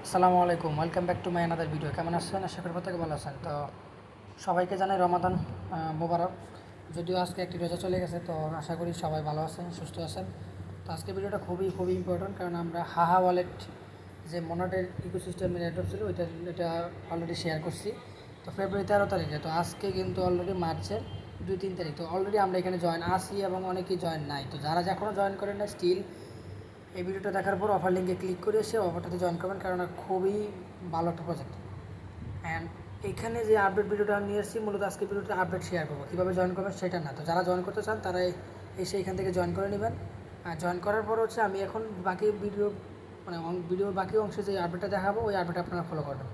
আসসালামু আলাইকুম, welcome back to my another video. কেমন আছেন? আশা করি প্রত্যেকে ভালো আছেন। তো সবাইকে জানাই রমাদান মোবারক। যদিও আজকে একটি রোজা চলে গেছে, তো আশা করি সবাই ভালো আছেন, সুস্থ আছেন। তো আজকে ভিডিওটা খুবই ইম্পর্ট্যান্ট, কারণ আমরা হাহা ওয়ালেট যে মোনাটের ইকোসিস্টেমের অ্যাডপ ছিল এটা অলরেডি শেয়ার করছি। তো ফেব্রুয়ারি 13 তারিখে, তো আজকে কিন্তু অলরেডি মার্চের 2-3 তারিখ। তো অলরেডি আমরা এখানে জয়েন আসি এবং অনেকেই জয়েন নাই। তো যারা এখনও জয়েন করেন না, স্টিল এই ভিডিওটা দেখার পর অফার লিঙ্কে ক্লিক করে এসে অফারটাতে জয়েন করবেন, কারণ খুবই ভালো একটা প্রজেক্ট। অ্যান্ড এখানে যে আপডেট ভিডিওটা নিয়ে এসেছি, মূলত আজকে ভিডিওটা আপডেট শেয়ার করবো, কীভাবে জয়েন করবেন সেটা না। তো যারা জয়েন করতে চান তারা এসে এখান থেকে জয়েন করে নেবেন। আর জয়েন করার পর হচ্ছে আমি এখন বাকি ভিডিওর বাকি অংশে যে আপডেটটা দেখাবো, ওই আপডেট আপনারা ফলো করবেন।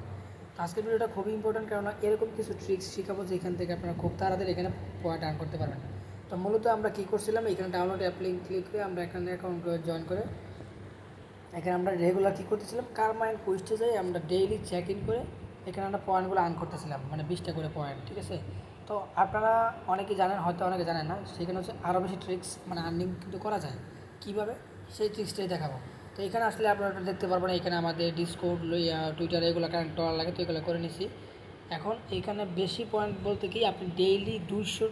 তো আজকের ভিডিওটা খুবই ইম্পর্টেন্ট, কারণ এরকম কিছু ট্রিক্স শেখাবো যেখান থেকে আপনারা খুব তাড়াতাড়ি এখানে পয়েন্ট আর্ন করতে পারবেন। তো মূলত আমরা কী করছিলাম, এখানে ডাউনলোড অ্যাপ লিঙ্ক ক্লিক করে আমরা এখানে অ্যাকাউন্ট জয়েন করে এখানে আমরা রেগুলার কী করতেছিলাম, কারমা এন্ড কুইজে যাই আমরা ডেইলি চেক ইন করে এখানে আমরা পয়েন্টগুলো আর্ন করতেছিলাম, মানে 20টা করে পয়েন্ট, ঠিক আছে। তো আপনারা অনেকেই জানেন, হয়তো অনেকে জানেন না, সেখানে হচ্ছে আরও বেশি ট্রিক্স, মানে আর্নিং কিন্তু করা যায় কীভাবে, সেই ট্রিক্সটাই দেখাবো। তো এখানে আসলে আপনারা দেখতে পারবেন, এখানে আমাদের ডিসকর্ড টুইটার এগুলো কারেন্ট করা লাগে, তো এগুলো করে নিছি। এখন এইখানে বেশি পয়েন্ট বলতে কি, আপনি ডেইলি 200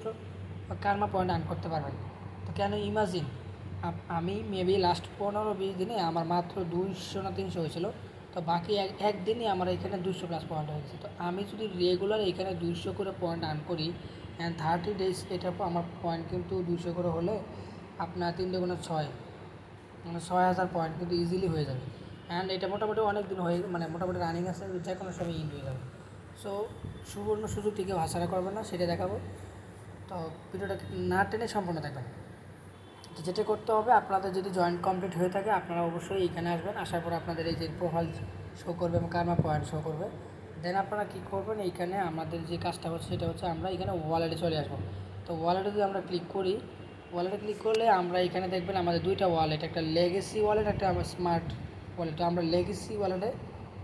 কারমা পয়েন্ট আর্ন করতে পারবেন। তো কেন, ইমাজিন আমি মেবি লাস্ট 15-20 দিনে আমার মাত্র 200 না 300 হয়েছিল। তো বাকি একদিনই আমার এখানে 200+ পয়েন্ট হয়ে গেছে। তো আমি যদি রেগুলার এখানে 200 করে পয়েন্ট আর্ন করি, অ্যান্ড 30 ডেজ এটার পর আমার পয়েন্ট কিন্তু 200 করে হলে আপনার 3 দুগুণে 6, মানে 6000 পয়েন্ট কিন্তু ইজিলি হয়ে যাবে। অ্যান্ড এটা মোটামুটি অনেক দিন হয়ে, মানে মোটামুটি রানিং আছে, যে কোনো সময় ইন হয়ে যাবে। সো সুবর্ণ সুযোগটিকে ভাষারা করবেন না, সেটা দেখাবো। তো ভিডিওটা না টেনে সম্পূর্ণ দেখবেন। তো যেটা করতে হবে, আপনাদের যদি জয়েন্ট কমপ্লিট হয়ে থাকে, আপনারা অবশ্যই এইখানে আসবেন। আসার পর আপনাদের এই যে প্রোফাইল শো করবে এবং কারমা পয়েন্ট শো করবে। দেন আপনারা কী করবেন, এইখানে আমাদের যে কাজটা হচ্ছে সেটা হচ্ছে আমরা এখানে ওয়ালেটে চলে আসবো। তো ওয়ালেটে যদি আমরা ক্লিক করি, ওয়ালেটে ক্লিক করলে আমরা এখানে দেখবেন আমাদের দুইটা ওয়ালেট, একটা লেগেসি ওয়ালেট, একটা আমার স্মার্ট ওয়ালেট। তো আমরা লেগেসি ওয়ালেটে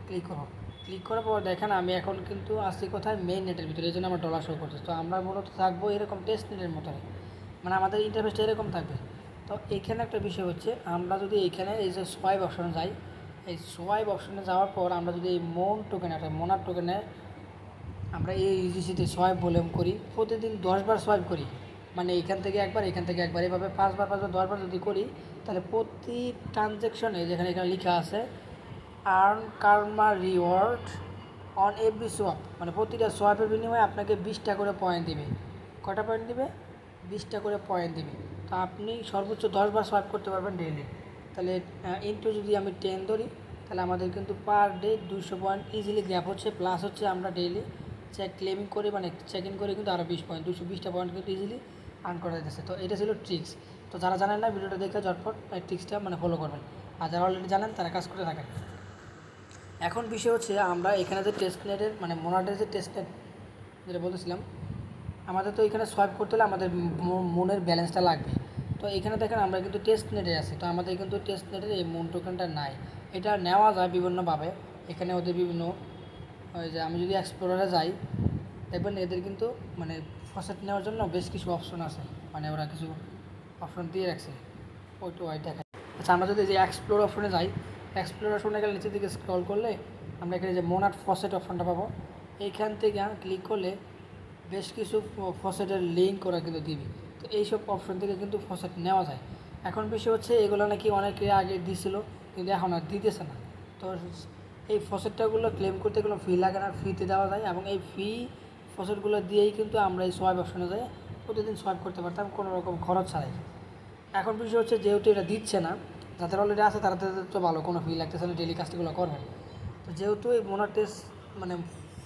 ক্লিক করব। ক্লিক করার পর দেখেন আমি এখন কিন্তু আসছি কোথায়, মেইন নেটের ভিতরে, এই জন্য আমার ডলার শো করছে। তো আমরা মূলত থাকবো এরকম টেস্ট নেটের মতন, মানে আমাদের ইন্টারফেসটা এরকম থাকবে। তো এইখানে একটা বিষয় হচ্ছে, আমরা যদি এইখানে এই যে সোয়াইপ অপশনে যাই, এই সোয়াইপ অপশনে যাওয়ার পর আমরা যদি এই মোন টোকেন, একটা মোনার টোকেনে আমরা এই ইউজিসিতে সোয়াইপ ভলিউম করি, প্রতিদিন 10বার সোয়াইপ করি, মানে এখান থেকে একবার এখান থেকে একবার, এভাবে 5বার 10বার যদি করি, তাহলে প্রতি ট্রানজ্যাকশনে যেখানে এখানে লেখা আছে earn karma reward on every swap, মানে প্রতিটা সোয়াপের বিনিময়ে আপনাকে 20টা করে পয়েন্ট দিবে। কটা পয়েন্ট দিবে? 20টা করে পয়েন্ট দিবে। তো আপনি সর্বোচ্চ 10বার সোয়াইপ করতে পারবেন ডেইলি। তাহলে ইনটু যদি আমি 10 ধরি, তাহলে আমাদের কিন্তু per day 200 point easily grab হচ্ছে। প্লাস হচ্ছে আমরা ডেইলি ক্লেমিং করে, মানে চেক ইন করে কিন্তু আরও 20 পয়েন্ট, 220টা পয়েন্ট কিন্তু ইজিলি আর্ন করা যাচ্ছে। তো এটা ছিল ট্রিক্স। তো যারা জানেন না, ভিডিওটা দেখে ঝটপট এই ট্রিক্সটা মানে ফলো করবেন, আর যারা অলরেডি জানেন তারা কাজ করে থাকেন। এখন বিষয় হচ্ছে, আমরা এখানে যে টেস্ট নেটের, মানে মোনাটের যে টেস্ট নেট যেটা বলতেছিলাম, আমাদের তো এখানে সোয়াইপ করতে হলে আমাদের মনের ব্যালেন্সটা লাগবে। তো এখানে দেখেন আমরা কিন্তু টেস্ট নেটে আছি, তো আমাদের কিন্তু টেস্ট নেটের এই মুন টোকেনটা নাই। এটা নেওয়া যায় বিভিন্নভাবে, এখানে ওদের বিভিন্ন, ওই যে আমি যদি এক্সপ্লোরারে যাই, দেখবেন এদের কিন্তু মানে ফসেট নেওয়ার জন্য বেশ কিছু অপশন আছে, মানে ওরা কিছু অপশন দিয়ে রাখছে, ওইটা দেখা। আচ্ছা, আমরা যদি এই যে এক্সপ্লোর অপশনে যাই, এক্সপ্লোর অপশনে গেলে নিচের দিকে স্ক্রল করলে আমরা এখানে যে মোনাট ফসেট অপশনটা পাবো। এইখান থেকে ক্লিক করলে বেশ কিছু ফসেটের লিঙ্ক করা কিন্তু দিবি। তো এইসব অপশন থেকে কিন্তু ফসেট নেওয়া যায়। এখন বিষয় হচ্ছে, এগুলো নাকি অনেকে আগে দিছিল, কিন্তু এখন আর দিতেছে না। তো এই ফসেটটাগুলো ক্লেম করতে কোনো ফি লাগে না, ফ্রিতে দেওয়া যায়, এবং এই ফ্রি ফসেটগুলো দিয়েই কিন্তু আমরা এই সোয়াইপ অপশনে যাই প্রতিদিন সোয়াইপ করতে পারতাম কোনো রকম খরচ ছাড়াই। এখন বিষয় হচ্ছে, যেহেতু এটা দিচ্ছে না, যাদের অলরেডি আছে তাদের তো ভালো, কোনো ফি লাগতেছে না, ডেলি কাজগুলো করবেন। তো যেহেতু এই মোনার টেস্ট মানে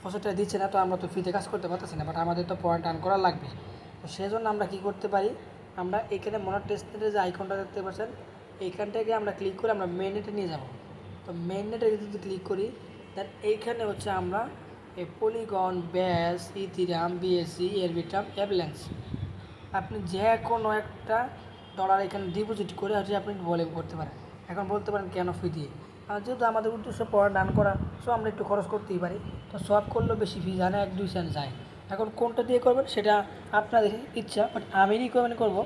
ফসলটা দিচ্ছে না, তো আমরা তো ফ্রিতে কাজ করতে পারতেছি না, বাট আমাদের তো পয়েন্ট আর্ন করা লাগবে। তো সেই জন্য আমরা কী করতে পারি, আমরা এখানে মোনার টেস্টের যে আইকনটা দেখতে পাচ্ছেন, এইখান থেকে আমরা ক্লিক করে আমরা মেন নেটে নিয়ে যাব। তো মেন নেটে যদি ক্লিক করি, দেন এইখানে হচ্ছে আমরা এই পলিগন, ব্যাস, ইথিরিয়াম, বিএসসি, এরবিট্রাম, অ্যাভালাঞ্চ, আপনি যে কোনো একটা ডলার এখানে ডিপোজিট করে হচ্ছে আপনি ভলিউম করতে পারেন। এখন বলতে পারেন কেন ফি দিয়ে, আর যেহেতু আমাদের উদ্দেশ্য পয়েন্ট আর্ন করা, সো আমরা একটু খরচ করতেই পারি। তো সব করলেও বেশি ফি জানে 1-2 সেন্ট যায়। এখন কোনটা দিয়ে করবেন সেটা আপনাদের ইচ্ছা, বাট আমি রিকমেন্ড করবো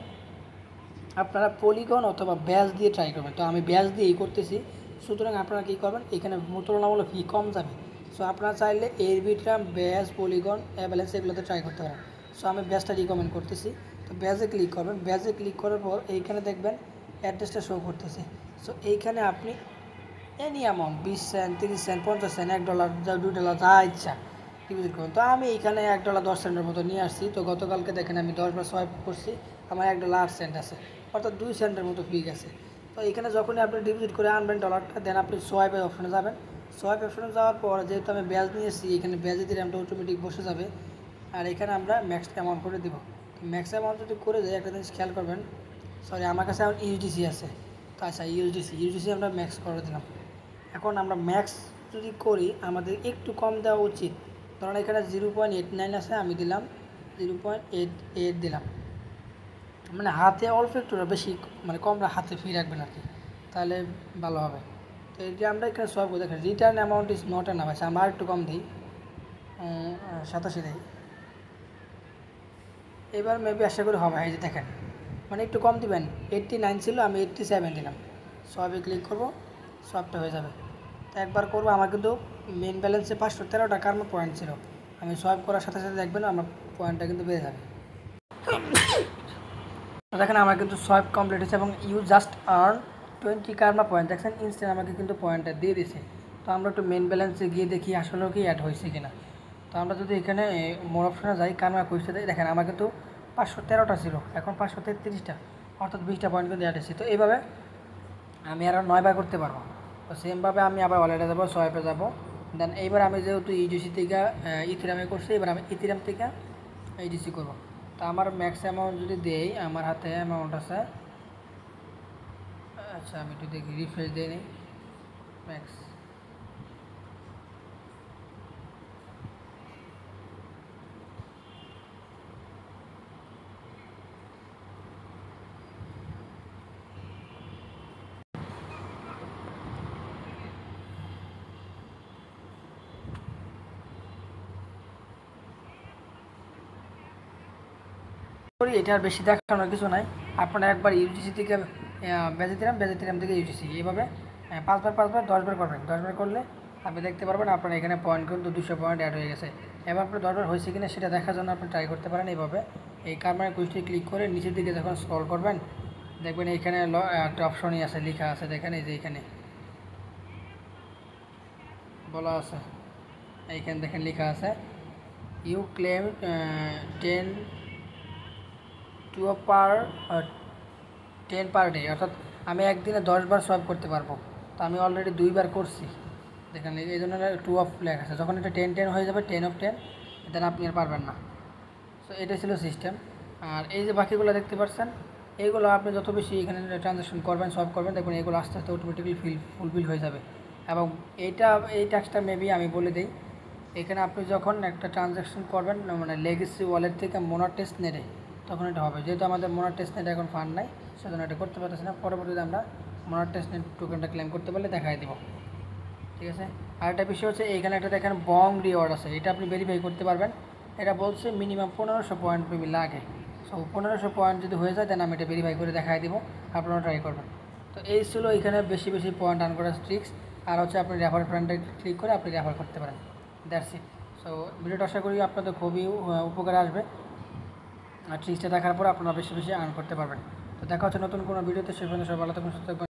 আপনারা পলিগন অথবা ব্যাস দিয়ে ট্রাই করবেন। তো আমি ব্যাস দিয়েই করতেছি, সুতরাং আপনারা কী করবেন, এখানে তুলনামূলক ফি কম যাবে। সো আপনারা চাইলে এরবিট্রাম, ব্যাজ, পলিগন, ব্যালেন্স এগুলোতে ট্রাই করতে পারেন। সো আমি ব্যাজটা রিকমেন্ড করতেছি। তো ব্যাজে ক্লিক করবেন। ব্যাজে ক্লিক করার পর এইখানে দেখবেন অ্যাড্রেসটা শো করতেছে। সো এইখানে আপনি any amount 20 cent, 30 cent, 50 cent, $1, $2 যা ইচ্ছা ডিপোজিট করুন। তো আমি এইখানে $1 10 সেন্টের মতো নিয়ে আসছি। তো গতকালকে দেখেন আমি 10 বার সোয়াইপ করছি, আমার $1 8 সেন্ট আছে, অর্থাৎ 2 সেন্টের মতো ফি গেছে। তো এখানে যখনই আপনি ডিপোজিট করে আনবেন ডলারটা, দেন আপনি সোয়াইপের অপশনে যাবেন। সোয়াইপ অপশনে যাওয়ার পর যেহেতু আমি ব্যাজ নিয়েছি, এখানে ব্যাজে দিলে আমরা অটোমেটিক বসে যাবে। আর এখানে আমরা ম্যাক্স অ্যামাউন্ট করে দেবো। ম্যাক্স অ্যামাউন্ট যদি করে দেয়, একটা জিনিস খেয়াল করবেন, সরি আমার কাছে এখন ইউজিসি আছে। তো আচ্ছা, ইউজিসি আমরা ম্যাক্স করে দিলাম। এখন আমরা ম্যাক্স যদি করি, আমাদের একটু কম দেওয়া উচিত। ধরুন এখানে 0.89 আছে, আমি দিলাম 0.88 দিলাম। মানে হাতে অল্প একটু বেশি, মানে কম হাতে ফি রাখবেন আর কি, তাহলে ভালো হবে। তো এই যে আমরা এখানে সব দেখেন return amount is not enough. আচ্ছা আমরা একটু কম দিই, 87 দিই। এবার মেবি আশা করি হবে। এই যে দেখেন, মানে একটু কম দিবেন, 89 ছিল, আমি 87 দিলাম। সবে ক্লিক করব, সবটা হয়ে যাবে। তো একবার করবো। আমার কিন্তু মেন ব্যালেন্সে 513 টাকার আমার পয়েন্ট ছিল। আমি সোয়াইপ করার সাথে সাথে দেখবেন আমার পয়েন্টটা কিন্তু বেড়ে যাবে। দেখেন আমার কিন্তু সোয়াইপ কমপ্লিট হয়েছে এবং you just earn 20 Karma point. দেখছেন ইনস্ট্যান্ট আমাকে কিন্তু পয়েন্টটা দিয়ে দিয়েছে। তো আমরা একটু মেন ব্যালেন্সে গিয়ে দেখি আসলেও কি অ্যাড হয়েছে কিনা। তো আমরা যদি এখানে মোর অপশনে যাই, কার্মা কুইজটা দেয়, দেখেন আমার কিন্তু 513টা ছিল, এখন 533টা, অর্থাৎ 20টা পয়েন্ট কিন্তু অ্যাড হয়েছে। তো এইভাবে আমি আরও 9 বার করতে পারবো। তো সেমভাবে আমি আবার ওয়ালেটে যাবো, সোয়াইপে যাবো। দেন এইবার আমি যেহেতু ইউজিসি থেকে ইথিরামে করছি, এবার আমি ইথিরাম থেকে ইউজিসি করবো। তো আমার ম্যাক্স অ্যামাউন্ট যদি দেই, আমার হাতে অ্যামাউন্ট আছে, আচ্ছা আমি একটু দেখি, রিফ্রেশ দিয়ে নিই। ম্যাক্স এটা আর বেশি দেখানোর কিছু নাই। আপনারা একবার ইউজিসি থেকে বেজে দিলাম থেকে ইউজিসি, এইভাবে 5 বার 10 বার করবেন। 10 বার করলে আপনি দেখতে পারবেন আপনার এখানে পয়েন্ট কিন্তু 200 পয়েন্ট অ্যাড হয়ে গেছে। এবার আপনার 10 বার হয়েছে কিনা সেটা দেখার জন্য আপনি ট্রাই করতে পারেন এইভাবে। এই কার্মার কুইজটি ক্লিক করে নিচের দিকে যখন স্ক্রল করবেন, দেখবেন এইখানে একটা অপশনই আছে, লেখা আছে, দেখেন এই যে এইখানে বলা আছে, এইখানে দেখেন লেখা আছে ইউ ক্লেম 10 পার ডে, অর্থাৎ আমি একদিনে 10 বার সোয়াইপ করতে পারবো। তো আমি অলরেডি 2 বার করছি, দেখেন এই জন্য 2 অফ লেখা আছে। যখন এটা 10 হয়ে যাবে, 10 অফ 10, দেন আপনি আর পারবেন না। সো এটাই ছিল সিস্টেম। আর এই যে বাকিগুলো দেখতে পাচ্ছেন, এইগুলো আপনি যত বেশি এখানে ট্রানজ্যাকশন করবেন, সলভ করবেন, দেখবেন এগুলো আস্তে আস্তে অটোমেটিক্যালি ফুলফিল হয়ে যাবে। এবং এই টাস্কটা মেবি আমি বলে দিই, এখানে আপনি যখন একটা ট্রানজ্যাকশন করবেন, মানে লেগেসি ওয়ালেট থেকে মোনার টেস্ট নেটে, তখন এটা হবে। যেহেতু আমাদের মোনার টেস্ট নেটে এখন ফান্ড নাই, সেজন্য এটা করতে পারতেছি না। পরবর্তীতে আমরা মোনার টেস্ট নেট টোকেনটা ক্লেম করতে পারলে দেখাই দেবো, ঠিক আছে। আরেকটা বিষয় হচ্ছে, এইখানে একটা দেখেন বং রিওয়ার্ড আছে, এটা আপনি ভেরিফাই করতে পারবেন। এটা বলছে মিনিমাম 1500 পয়েন্ট মেবি লাগে। সো 1500 পয়েন্ট যদি হয়ে যায়, দেন আমি এটা ভেরিফাই করে দেখাই দিব, আপনারা ট্রাই করবেন। তো এই ছিল এখানে বেশি বেশি পয়েন্ট আর্ন করার ট্রিক্স। আর হচ্ছে আপনি রেফার ফ্রেন্ডে ক্লিক করে আপনি রেফার করতে পারেন। That's it. সো ভিডিওটা আশা করি আপনাদের খুবই উপকারে আসবে। আর ট্রিক্সটা দেখার পর আপনারা বেশি বেশি আর্ন করতে পারবেন। তো দেখা হচ্ছে নতুন কোনো ভিডিওতে। সে পর্যন্ত সবাই ভালো থাকবেন, সুস্থ থাকবেন।